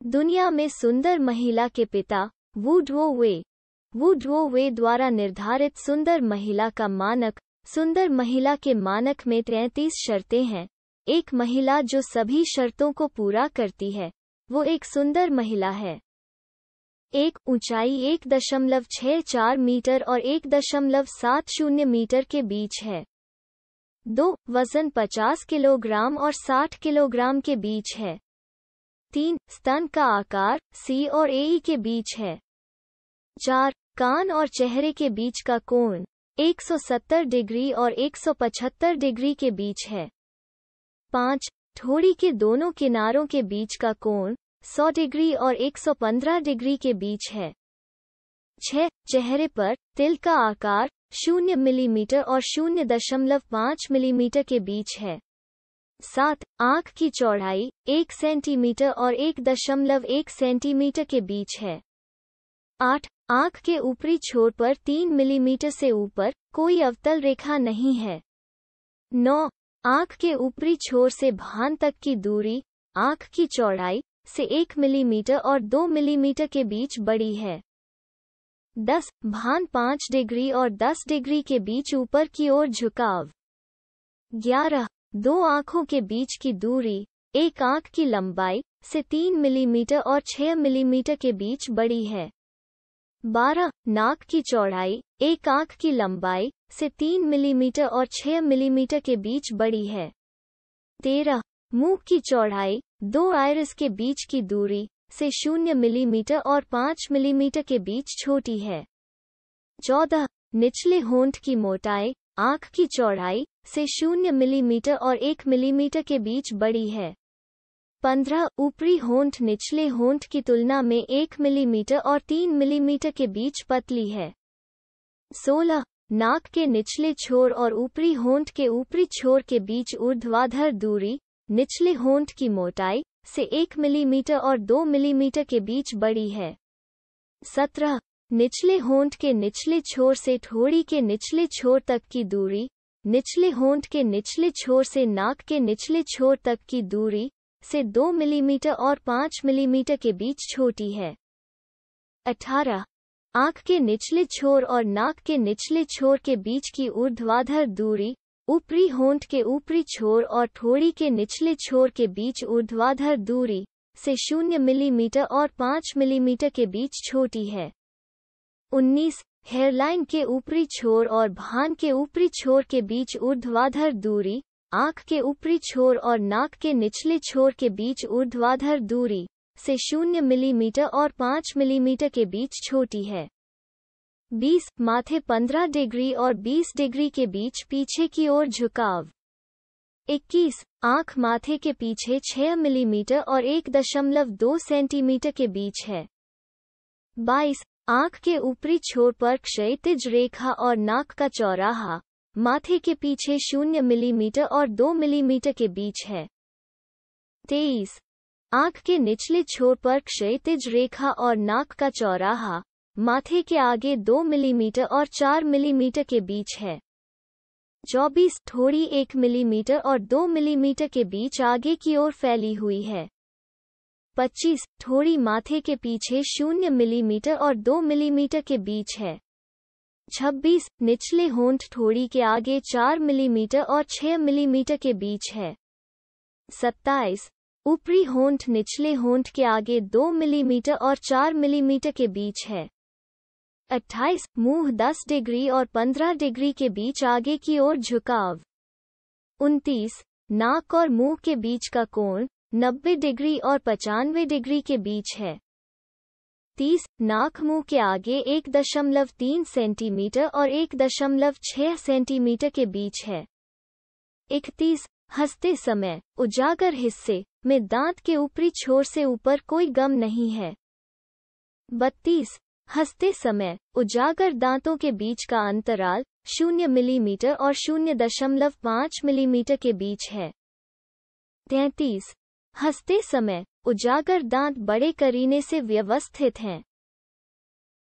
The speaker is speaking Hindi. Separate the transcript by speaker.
Speaker 1: दुनिया में सुंदर महिला के पिता वुडरो वे द्वारा निर्धारित सुंदर महिला का मानक। सुंदर महिला के मानक में 33 शर्तें हैं। एक महिला जो सभी शर्तों को पूरा करती है वो एक सुंदर महिला है। 1. ऊंचाई 1.64 मीटर और 1.70 मीटर के बीच है। 2. वजन 50 किलोग्राम और 60 किलोग्राम के बीच है। 3. स्तन का आकार C और AE के बीच है। 4. कान और चेहरे के बीच का कोण 170 डिग्री और 175 डिग्री के बीच है। 5. ठोड़ी के दोनों किनारों के बीच का कोण 100 डिग्री और 115 डिग्री के बीच है। 6. चेहरे पर तिल का आकार 0 मिलीमीटर और 0.5 मिलीमीटर के बीच है। 7. आँख की चौड़ाई 1 सेंटीमीटर और 1.1 सेंटीमीटर के बीच है। 8. आँख के ऊपरी छोर पर 3 मिलीमीटर से ऊपर कोई अवतल रेखा नहीं है। 9. आँख के ऊपरी छोर से भान तक की दूरी आँख की चौड़ाई से 1 मिलीमीटर और 2 मिलीमीटर के बीच बड़ी है। 10. भान 5 डिग्री और 10 डिग्री के बीच ऊपर की ओर झुकाव। 11. दो आँखों के बीच की दूरी एक आँख की लंबाई से 3 मिलीमीटर और 6 मिलीमीटर के बीच बड़ी है। 12. नाक की चौड़ाई एक आँख की लंबाई से 3 मिलीमीटर और 6 मिलीमीटर के बीच बड़ी है। 13. मुंह की चौड़ाई दो आइरिस के बीच की दूरी से 0 मिलीमीटर और 5 मिलीमीटर के बीच छोटी है। 14. निचले होंठ की मोटाई आँख की चौड़ाई से 0 मिलीमीटर और 1 मिलीमीटर के बीच बड़ी है। 15. ऊपरी होंठ निचले होंठ की तुलना में 1 मिलीमीटर और 3 मिलीमीटर के बीच पतली है। 16. नाक के निचले छोर और ऊपरी होंठ के ऊपरी छोर के बीच ऊर्ध्वाधर दूरी निचले होंठ की मोटाई से 1 मिलीमीटर और 2 मिलीमीटर के बीच बड़ी है। 17. निचले होंठ के निचले छोर से ठोड़ी के निचले छोर तक की दूरी निचले होंठ के निचले छोर से नाक के निचले छोर तक की दूरी से 2 मिलीमीटर और 5 मिलीमीटर के बीच छोटी है। 18. आँख के निचले छोर और नाक के निचले छोर के बीच की ऊर्ध्वाधर दूरी ऊपरी होंठ के ऊपरी छोर और ठोड़ी के निचले छोर के बीच ऊर्ध्वाधर दूरी से 0 मिलीमीटर और 5 मिलीमीटर के बीच छोटी है। 19. हेयरलाइन के ऊपरी छोर और भान के ऊपरी छोर के बीच ऊर्ध्वाधर दूरी आँख के ऊपरी छोर और नाक के निचले छोर के बीच ऊर्ध्वाधर दूरी से 0 मिलीमीटर और 5 मिलीमीटर के बीच छोटी है। 20. माथे 15 डिग्री और 20 डिग्री के बीच पीछे की ओर झुकाव। 21. आँख माथे के पीछे 6 मिलीमीटर और 1.2 सेंटीमीटर के बीच है। 22. आँख के ऊपरी छोर पर क्षैतिज रेखा और नाक का चौराहा माथे के पीछे 0 मिलीमीटर और 2 मिलीमीटर के बीच है। 23. आँख के निचले छोर पर क्षैतिज रेखा और नाक का चौराहा माथे के आगे 2 मिलीमीटर और 4 मिलीमीटर के बीच है। 24. ठोड़ी 1 मिलीमीटर और 2 मिलीमीटर के बीच आगे की ओर फैली हुई है। 25. ठोड़ी माथे के पीछे 0 मिलीमीटर और 2 मिलीमीटर के बीच है। 26. निचले होंठ ठोड़ी के आगे 4 मिलीमीटर और 6 मिलीमीटर के बीच है। 27. ऊपरी होंठ निचले होंठ के आगे 2 मिलीमीटर और 4 मिलीमीटर के बीच है। 28. मुंह 10 डिग्री और 15 डिग्री के बीच आगे की ओर झुकाव। 29. नाक और मुंह के बीच का कोण 90 डिग्री और 95 डिग्री के बीच है। 30. नाक मुंह के आगे 1.3 सेंटीमीटर और 1.6 सेंटीमीटर के बीच है। 31. हंसते समय उजागर हिस्से में दांत के ऊपरी छोर से ऊपर कोई गम नहीं है। 32. हंसते समय उजागर दांतों के बीच का अंतराल 0 मिलीमीटर और 0.5 मिलीमीटर के बीच है। 33. हंसते समय उजागर दांत बड़े करीने से व्यवस्थित हैं।